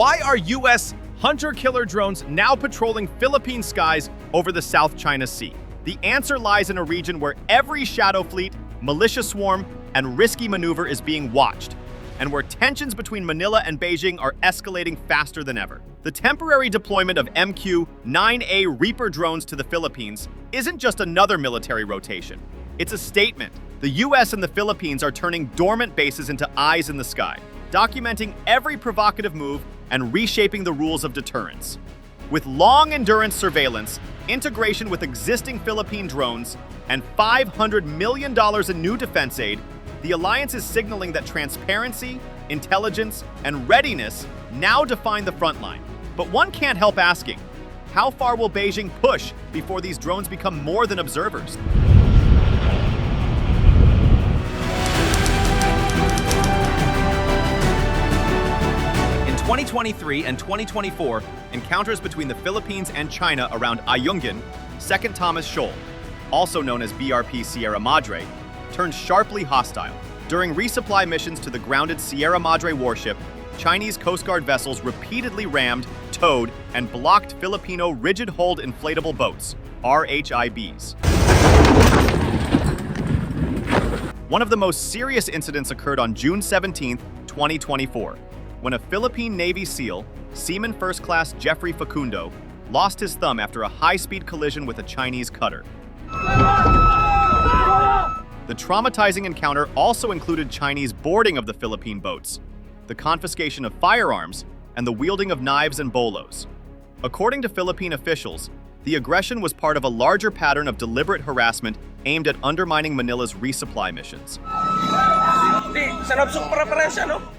Why are U.S. hunter-killer drones now patrolling Philippine skies over the South China Sea? The answer lies in a region where every shadow fleet, militia swarm, and risky maneuver is being watched, and where tensions between Manila and Beijing are escalating faster than ever. The temporary deployment of MQ-9A Reaper drones to the Philippines isn't just another military rotation. It's a statement. The US and the Philippines are turning dormant bases into eyes in the sky, documenting every provocative move and reshaping the rules of deterrence. With long-endurance surveillance, integration with existing Philippine drones, and $500 million in new defense aid, the alliance is signaling that transparency, intelligence, and readiness now define the front line. But one can't help asking, how far will Beijing push before these drones become more than observers? In 2023 and 2024, encounters between the Philippines and China around Ayungin, Second Thomas Shoal, also known as BRP Sierra Madre, turned sharply hostile. During resupply missions to the grounded Sierra Madre warship, Chinese Coast Guard vessels repeatedly rammed, towed, and blocked Filipino rigid-hulled inflatable boats, RHIBs. One of the most serious incidents occurred on June 17, 2024, when a Philippine Navy SEAL, Seaman First Class Jeffrey Facundo, lost his thumb after a high-speed collision with a Chinese cutter. The traumatizing encounter also included Chinese boarding of the Philippine boats, the confiscation of firearms, and the wielding of knives and bolos. According to Philippine officials, the aggression was part of a larger pattern of deliberate harassment aimed at undermining Manila's resupply missions.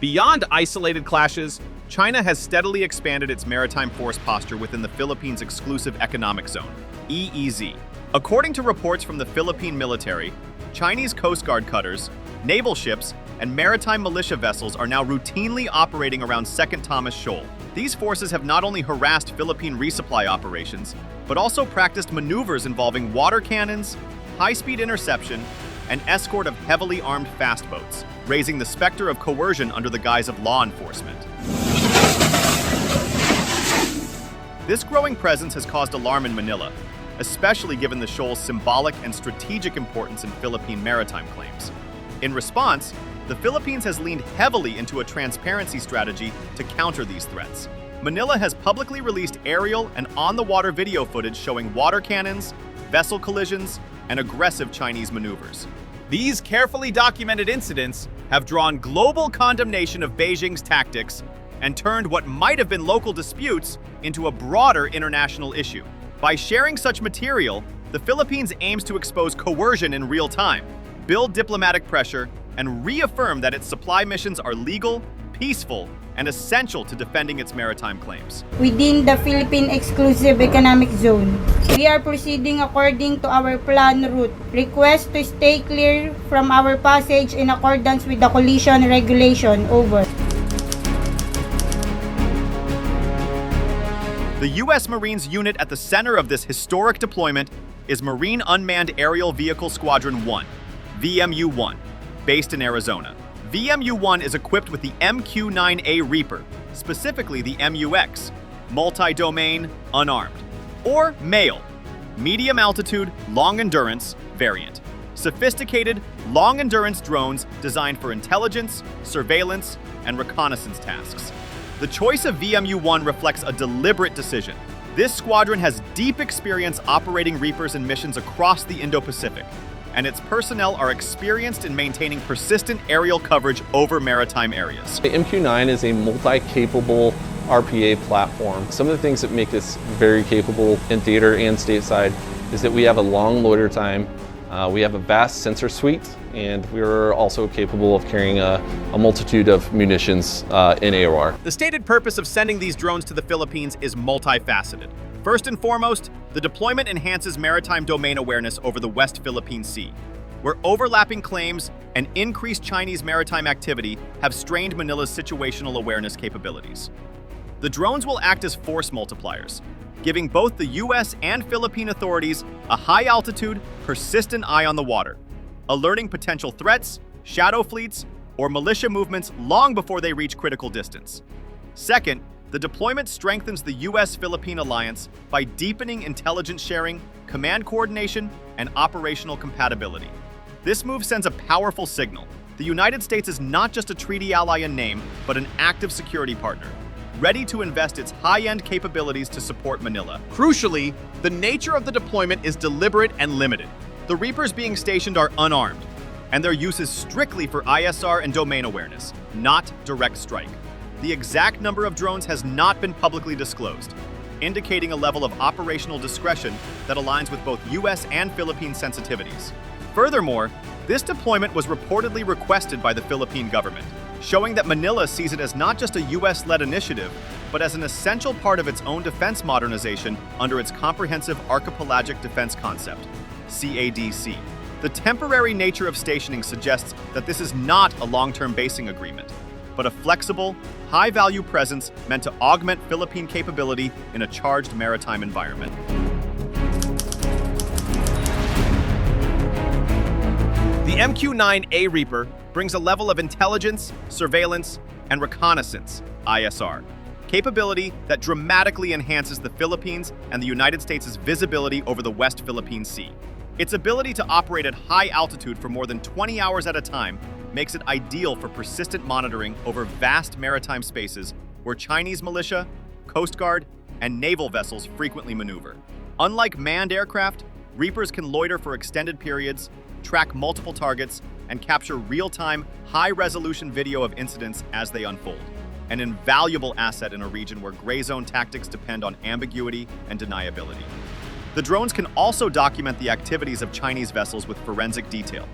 Beyond isolated clashes, China has steadily expanded its maritime force posture within the Philippines' exclusive economic zone, EEZ. According to reports from the Philippine military, Chinese Coast Guard cutters, naval ships, and maritime militia vessels are now routinely operating around Second Thomas Shoal. These forces have not only harassed Philippine resupply operations, but also practiced maneuvers involving water cannons, high-speed interception, and escort of heavily armed fast boats, raising the specter of coercion under the guise of law enforcement. This growing presence has caused alarm in Manila, especially given the shoal's symbolic and strategic importance in Philippine maritime claims. In response, the Philippines has leaned heavily into a transparency strategy to counter these threats. Manila has publicly released aerial and on-the-water video footage showing water cannons, vessel collisions, and aggressive Chinese maneuvers. These carefully documented incidents have drawn global condemnation of Beijing's tactics and turned what might have been local disputes into a broader international issue. By sharing such material, the Philippines aims to expose coercion in real time, build diplomatic pressure, and reaffirm that its supply missions are legal, peaceful, and essential to defending its maritime claims. Within the Philippine Exclusive Economic Zone, we are proceeding according to our plan route. Request to stay clear from our passage in accordance with the collision regulation. Over. The U.S. Marines unit at the center of this historic deployment is Marine Unmanned Aerial Vehicle Squadron 1, VMU-1, based in Arizona. VMU-1 is equipped with the MQ-9A Reaper, specifically the MUX, multi-domain, unarmed, or MALE, medium altitude, long endurance variant. Sophisticated, long endurance drones designed for intelligence, surveillance, and reconnaissance tasks. The choice of VMU-1 reflects a deliberate decision. This squadron has deep experience operating Reapers in missions across the Indo-Pacific, and its personnel are experienced in maintaining persistent aerial coverage over maritime areas. The MQ-9 is a multi-capable RPA platform. Some of the things that make this very capable in theater and stateside is that we have a long loiter time, we have a vast sensor suite, and we're also capable of carrying a multitude of munitions in AOR. The stated purpose of sending these drones to the Philippines is multifaceted. First and foremost, the deployment enhances maritime domain awareness over the West Philippine Sea, where overlapping claims and increased Chinese maritime activity have strained Manila's situational awareness capabilities. The drones will act as force multipliers, giving both the U.S. and Philippine authorities a high-altitude, persistent eye on the water, alerting potential threats, shadow fleets, or militia movements long before they reach critical distance. Second, The deployment strengthens the US-Philippine alliance by deepening intelligence sharing, command coordination, and operational compatibility. This move sends a powerful signal. The United States is not just a treaty ally in name, but an active security partner, ready to invest its high-end capabilities to support Manila. Crucially, the nature of the deployment is deliberate and limited. The Reapers being stationed are unarmed, and their use is strictly for ISR and domain awareness, not direct strike. The exact number of drones has not been publicly disclosed, indicating a level of operational discretion that aligns with both US and Philippine sensitivities. Furthermore, this deployment was reportedly requested by the Philippine government, showing that Manila sees it as not just a US-led initiative, but as an essential part of its own defense modernization under its Comprehensive Archipelagic Defense Concept, CADC. The temporary nature of stationing suggests that this is not a long-term basing agreement, but a flexible, high-value presence meant to augment Philippine capability in a charged maritime environment. The MQ-9A Reaper brings a level of intelligence, surveillance, and reconnaissance, ISR, capability that dramatically enhances the Philippines and the United States' visibility over the West Philippine Sea. Its ability to operate at high altitude for more than 20 hours at a time makes it ideal for persistent monitoring over vast maritime spaces where Chinese militia, Coast Guard, and naval vessels frequently maneuver. Unlike manned aircraft, Reapers can loiter for extended periods, track multiple targets, and capture real-time, high-resolution video of incidents as they unfold, an invaluable asset in a region where gray zone tactics depend on ambiguity and deniability. The drones can also document the activities of Chinese vessels with forensic detail,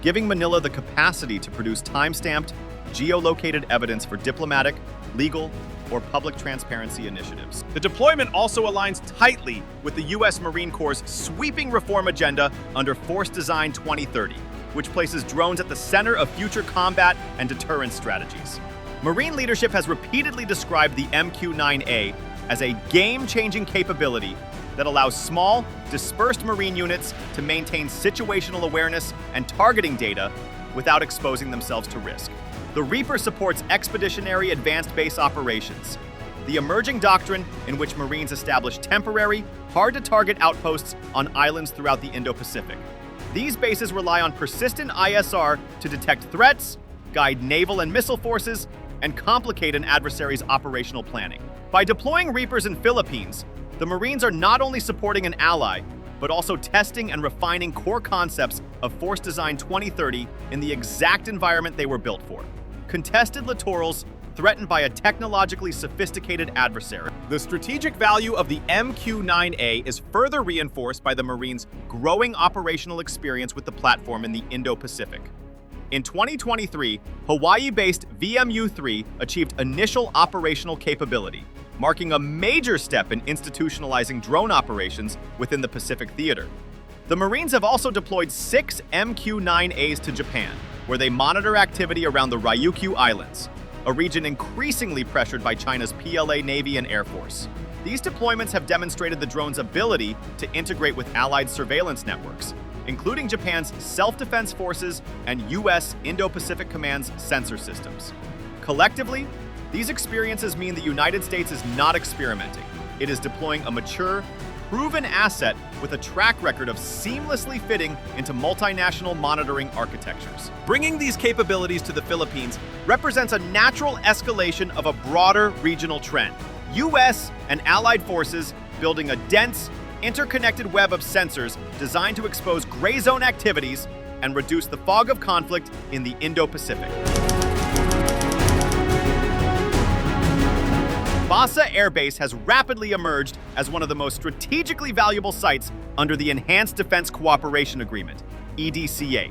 giving Manila the capacity to produce time-stamped, geolocated evidence for diplomatic, legal, or public transparency initiatives. The deployment also aligns tightly with the U.S. Marine Corps' sweeping reform agenda under Force Design 2030, which places drones at the center of future combat and deterrence strategies. Marine leadership has repeatedly described the MQ-9A as a game-changing capability that allows small, dispersed Marine units to maintain situational awareness and targeting data without exposing themselves to risk. The Reaper supports expeditionary advanced base operations, the emerging doctrine in which Marines establish temporary, hard-to-target outposts on islands throughout the Indo-Pacific. These bases rely on persistent ISR to detect threats, guide naval and missile forces, and complicate an adversary's operational planning. By deploying Reapers in Philippines, the Marines are not only supporting an ally, but also testing and refining core concepts of Force Design 2030 in the exact environment they were built for. Contested littorals threatened by a technologically sophisticated adversary. The strategic value of the MQ-9A is further reinforced by the Marines' growing operational experience with the platform in the Indo-Pacific. In 2023, Hawaii-based VMU-3 achieved initial operational capability, marking a major step in institutionalizing drone operations within the Pacific theater. The Marines have also deployed 6 MQ-9As to Japan, where they monitor activity around the Ryukyu Islands, a region increasingly pressured by China's PLA Navy and Air Force. These deployments have demonstrated the drone's ability to integrate with allied surveillance networks, including Japan's self-defense forces and U.S. Indo-Pacific Command's sensor systems. Collectively, these experiences mean the United States is not experimenting. It is deploying a mature, proven asset with a track record of seamlessly fitting into multinational monitoring architectures. Bringing these capabilities to the Philippines represents a natural escalation of a broader regional trend. U.S. and allied forces building a dense, interconnected web of sensors designed to expose gray zone activities and reduce the fog of conflict in the Indo-Pacific. Basa Air Base has rapidly emerged as one of the most strategically valuable sites under the Enhanced Defense Cooperation Agreement, EDCA,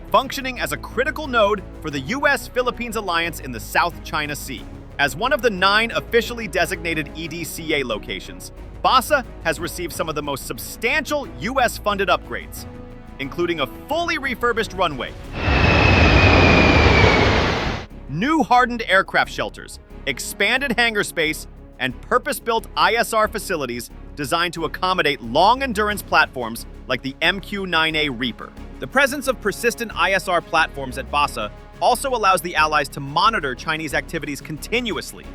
functioning as a critical node for the US-Philippines alliance in the South China Sea. As one of the 9 officially designated EDCA locations, Basa has received some of the most substantial US-funded upgrades, including a fully refurbished runway, new hardened aircraft shelters, expanded hangar space, and purpose-built ISR facilities designed to accommodate long-endurance platforms like the MQ-9A Reaper. The presence of persistent ISR platforms at Basa also allows the Allies to monitor Chinese activities continuously,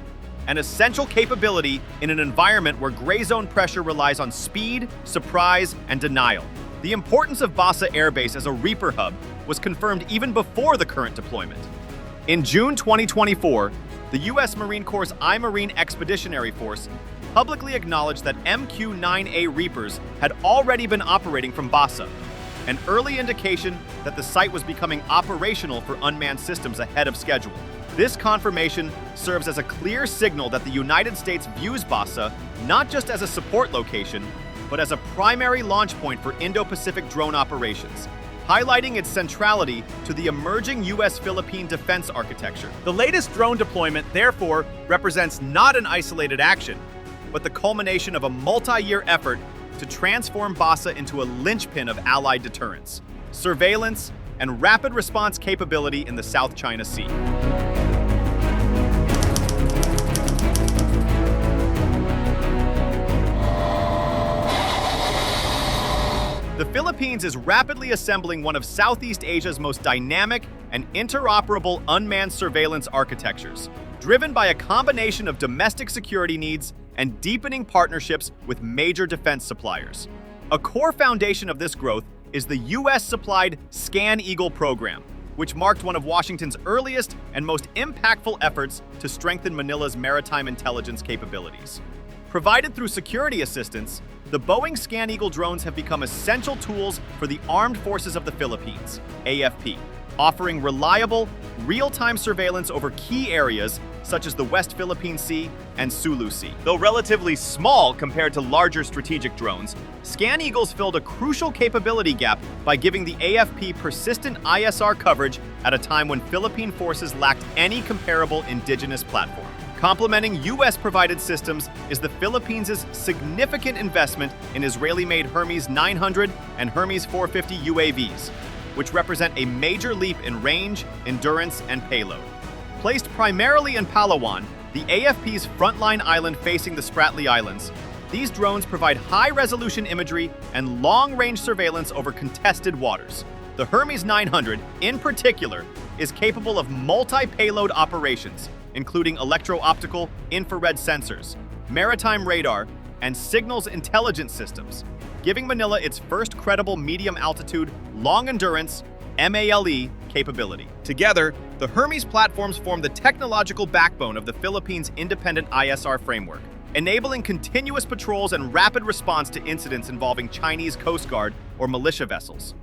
an essential capability in an environment where gray zone pressure relies on speed, surprise, and denial. The importance of Basa Air Base as a Reaper hub was confirmed even before the current deployment. In June 2024, the U.S. Marine Corps' I-Marine Expeditionary Force publicly acknowledged that MQ-9A Reapers had already been operating from Basa, an early indication that the site was becoming operational for unmanned systems ahead of schedule. This confirmation serves as a clear signal that the United States views Basa not just as a support location, but as a primary launch point for Indo-Pacific drone operations, highlighting its centrality to the emerging US-Philippine defense architecture. The latest drone deployment, therefore, represents not an isolated action, but the culmination of a multi-year effort to transform Basa into a linchpin of Allied deterrence, surveillance, and rapid response capability in the South China Sea. The Philippines is rapidly assembling one of Southeast Asia's most dynamic and interoperable unmanned surveillance architectures, driven by a combination of domestic security needs and deepening partnerships with major defense suppliers. A core foundation of this growth is the US-supplied Scan Eagle program, which marked one of Washington's earliest and most impactful efforts to strengthen Manila's maritime intelligence capabilities. Provided through security assistance, the Boeing Scan Eagle drones have become essential tools for the Armed Forces of the Philippines, AFP, offering reliable, real-time surveillance over key areas such as the West Philippine Sea and Sulu Sea. Though relatively small compared to larger strategic drones, Scan Eagles filled a crucial capability gap by giving the AFP persistent ISR coverage at a time when Philippine forces lacked any comparable indigenous platform. Complementing US-provided systems is the Philippines' significant investment in Israeli-made Hermes 900 and Hermes 450 UAVs, which represent a major leap in range, endurance, and payload. Placed primarily in Palawan, the AFP's frontline island facing the Spratly Islands, these drones provide high-resolution imagery and long-range surveillance over contested waters. The Hermes 900, in particular, is capable of multi-payload operations, including electro-optical, infrared sensors, maritime radar, and signals intelligence systems, giving Manila its first credible medium-altitude, long-endurance, MALE capability. Together, the Hermes platforms form the technological backbone of the Philippines' independent ISR framework, enabling continuous patrols and rapid response to incidents involving Chinese Coast Guard or militia vessels.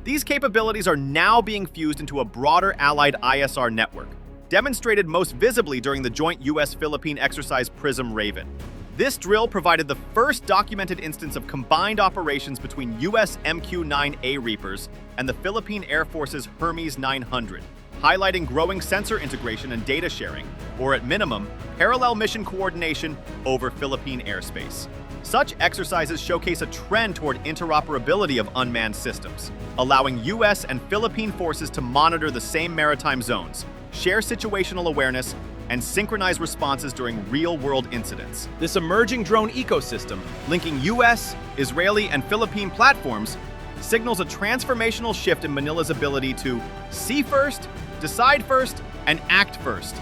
These capabilities are now being fused into a broader Allied ISR network, demonstrated most visibly during the joint US-Philippine exercise PRISM Raven. This drill provided the first documented instance of combined operations between US MQ-9A Reapers and the Philippine Air Force's Hermes 900, highlighting growing sensor integration and data sharing, or at minimum, parallel mission coordination over Philippine airspace. Such exercises showcase a trend toward interoperability of unmanned systems, allowing US and Philippine forces to monitor the same maritime zones, share situational awareness, and synchronize responses during real-world incidents. This emerging drone ecosystem, linking US, Israeli, and Philippine platforms, signals a transformational shift in Manila's ability to see first, decide first, and act first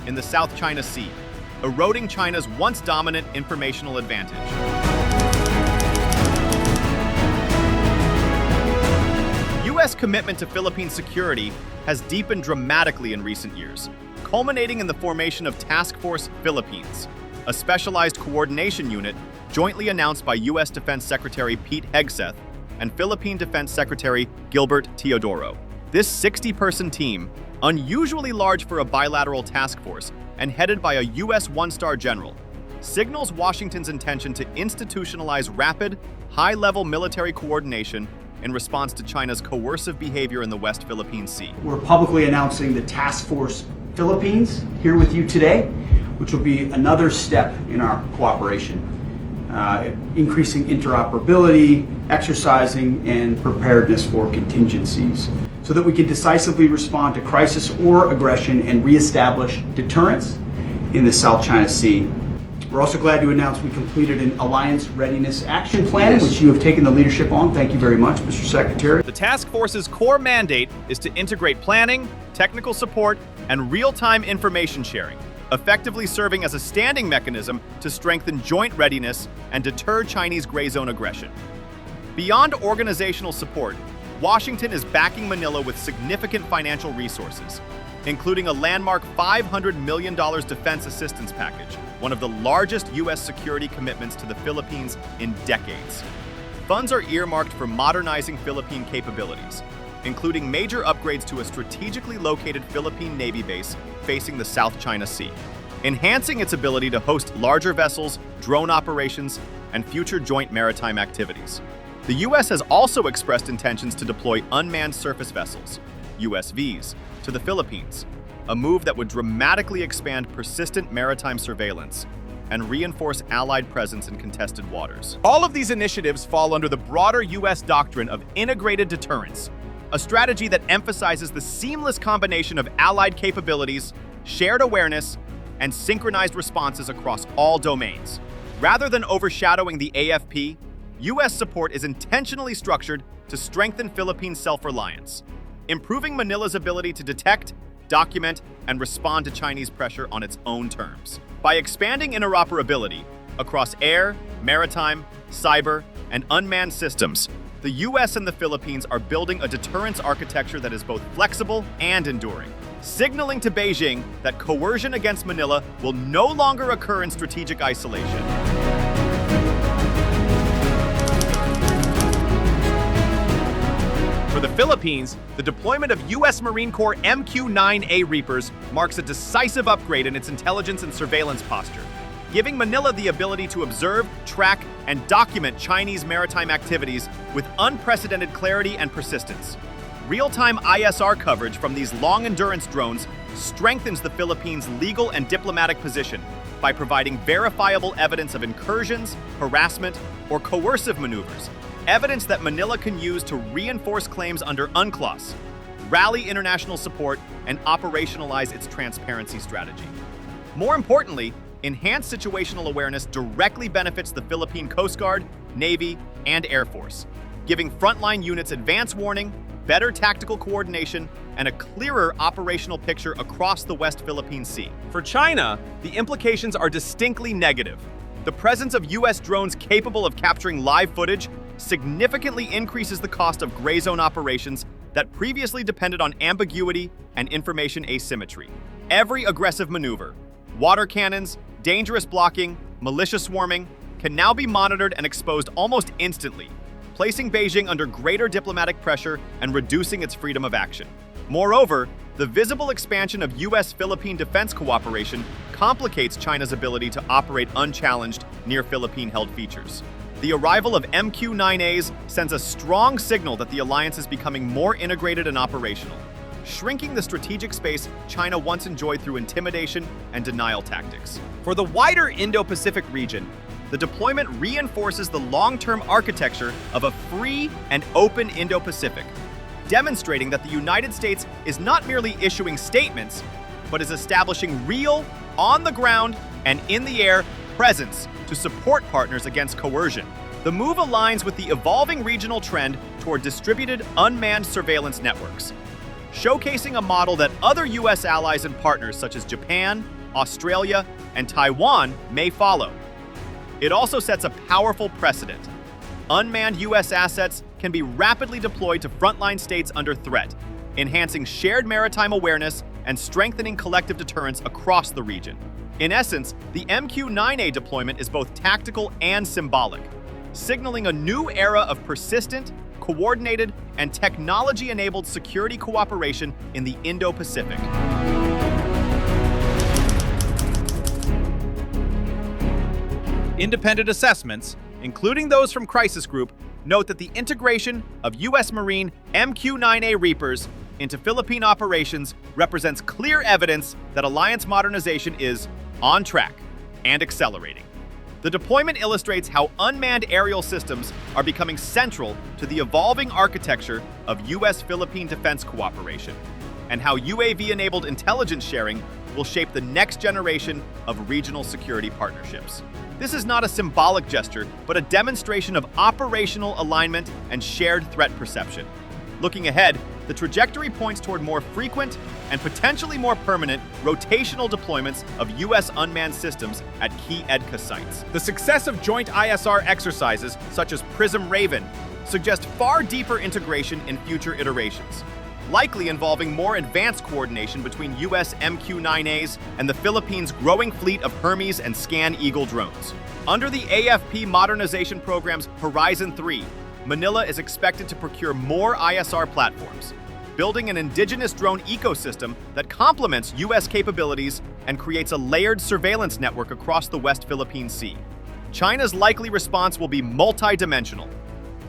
in the South China Sea, eroding China's once dominant informational advantage. US commitment to Philippine security has deepened dramatically in recent years, culminating in the formation of Task Force Philippines, a specialized coordination unit jointly announced by US Defense Secretary Pete Hegseth and Philippine Defense Secretary Gilbert Teodoro. This 60-person team, unusually large for a bilateral task force and headed by a US one-star general, signals Washington's intention to institutionalize rapid, high-level military coordination in response to China's coercive behavior in the West Philippine Sea. We're publicly announcing the Task Force Philippines here with you today, which will be another step in our cooperation, increasing interoperability, exercising, and preparedness for contingencies, so that we can decisively respond to crisis or aggression and reestablish deterrence in the South China Sea. We're also glad to announce we completed an Alliance Readiness Action Plan, which you have taken the leadership on. Thank you very much, Mr. Secretary. The task force's core mandate is to integrate planning, technical support, and real-time information sharing, effectively serving as a standing mechanism to strengthen joint readiness and deter Chinese gray zone aggression. Beyond organizational support, Washington is backing Manila with significant financial resources, including a landmark $500 million defense assistance package, one of the largest U.S. security commitments to the Philippines in decades. Funds are earmarked for modernizing Philippine capabilities, including major upgrades to a strategically located Philippine Navy base facing the South China Sea, enhancing its ability to host larger vessels, drone operations, and future joint maritime activities. The U.S. has also expressed intentions to deploy unmanned surface vessels, USVs, to the Philippines, a move that would dramatically expand persistent maritime surveillance and reinforce Allied presence in contested waters. All of these initiatives fall under the broader U.S. doctrine of integrated deterrence, a strategy that emphasizes the seamless combination of Allied capabilities, shared awareness, and synchronized responses across all domains. Rather than overshadowing the AFP, U.S. support is intentionally structured to strengthen Philippine self-reliance, improving Manila's ability to detect, document, and respond to Chinese pressure on its own terms. By expanding interoperability across air, maritime, cyber, and unmanned systems, the U.S. and the Philippines are building a deterrence architecture that is both flexible and enduring, signaling to Beijing that coercion against Manila will no longer occur in strategic isolation. For the Philippines, the deployment of U.S. Marine Corps MQ-9A Reapers marks a decisive upgrade in its intelligence and surveillance posture, giving Manila the ability to observe, track, and document Chinese maritime activities with unprecedented clarity and persistence. Real-time ISR coverage from these long-endurance drones strengthens the Philippines' legal and diplomatic position by providing verifiable evidence of incursions, harassment, or coercive maneuvers, evidence that Manila can use to reinforce claims under UNCLOS, rally international support, and operationalize its transparency strategy. More importantly, enhanced situational awareness directly benefits the Philippine Coast Guard, Navy, and Air Force, giving frontline units advance warning, better tactical coordination, and a clearer operational picture across the West Philippine Sea. For China, the implications are distinctly negative. The presence of U.S. drones capable of capturing live footage significantly increases the cost of gray zone operations that previously depended on ambiguity and information asymmetry. Every aggressive maneuver, water cannons, dangerous blocking, militia swarming, can now be monitored and exposed almost instantly, placing Beijing under greater diplomatic pressure and reducing its freedom of action. Moreover, the visible expansion of US-Philippine defense cooperation complicates China's ability to operate unchallenged near Philippine-held features. The arrival of MQ-9As sends a strong signal that the alliance is becoming more integrated and operational, shrinking the strategic space China once enjoyed through intimidation and denial tactics. For the wider Indo-Pacific region, the deployment reinforces the long-term architecture of a free and open Indo-Pacific, demonstrating that the United States is not merely issuing statements, but is establishing real, on-the-ground, and in-the-air presence to support partners against coercion. The move aligns with the evolving regional trend toward distributed unmanned surveillance networks, showcasing a model that other U.S. allies and partners such as Japan, Australia, and Taiwan may follow. It also sets a powerful precedent. Unmanned U.S. assets can be rapidly deployed to frontline states under threat, enhancing shared maritime awareness and strengthening collective deterrence across the region. In essence, the MQ-9A deployment is both tactical and symbolic, signaling a new era of persistent, coordinated, and technology-enabled security cooperation in the Indo-Pacific. Independent assessments, including those from Crisis Group, note that the integration of U.S. Marine MQ-9A Reapers into Philippine operations represents clear evidence that alliance modernization is on track and accelerating. The deployment illustrates how unmanned aerial systems are becoming central to the evolving architecture of U.S.-Philippine defense cooperation, and how UAV-enabled intelligence sharing will shape the next generation of regional security partnerships. This is not a symbolic gesture, but a demonstration of operational alignment and shared threat perception. Looking ahead, the trajectory points toward more frequent and potentially more permanent rotational deployments of U.S. unmanned systems at key EDCA sites. The success of joint ISR exercises, such as PRISM Raven, suggest far deeper integration in future iterations, likely involving more advanced coordination between U.S. MQ-9As and the Philippines' growing fleet of Hermes and Scan Eagle drones. Under the AFP modernization program's Horizon 3, Manila is expected to procure more ISR platforms, building an indigenous drone ecosystem that complements U.S. capabilities and creates a layered surveillance network across the West Philippine Sea. China's likely response will be multi-dimensional.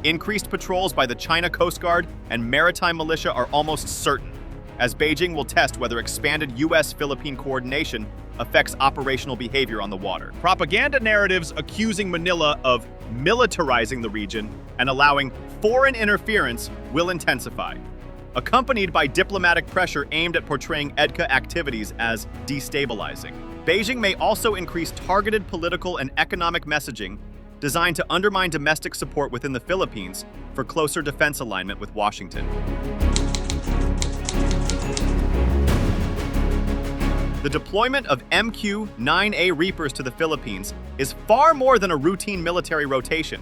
Increased patrols by the China Coast Guard and maritime militia are almost certain, as Beijing will test whether expanded U.S.-Philippine coordination affects operational behavior on the water. Propaganda narratives accusing Manila of militarizing the region and allowing foreign interference will intensify, accompanied by diplomatic pressure aimed at portraying EDCA activities as destabilizing. Beijing may also increase targeted political and economic messaging designed to undermine domestic support within the Philippines for closer defense alignment with Washington. The deployment of MQ-9A Reapers to the Philippines is far more than a routine military rotation.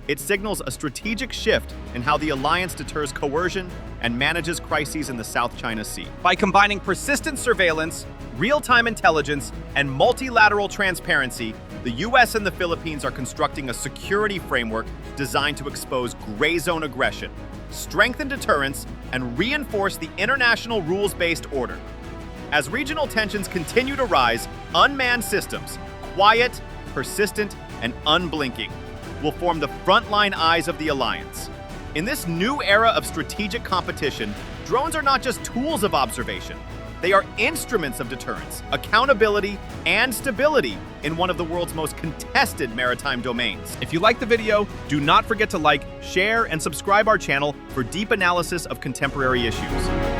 It signals a strategic shift in how the alliance deters coercion and manages crises in the South China Sea. By combining persistent surveillance, real-time intelligence, and multilateral transparency, the U.S. and the Philippines are constructing a security framework designed to expose gray zone aggression, strengthen deterrence, and reinforce the international rules-based order. As regional tensions continue to rise, unmanned systems, quiet, persistent, and unblinking, will form the frontline eyes of the alliance. In this new era of strategic competition, drones are not just tools of observation. They are instruments of deterrence, accountability, and stability in one of the world's most contested maritime domains. If you like the video, do not forget to like, share, and subscribe our channel for deep analysis of contemporary issues.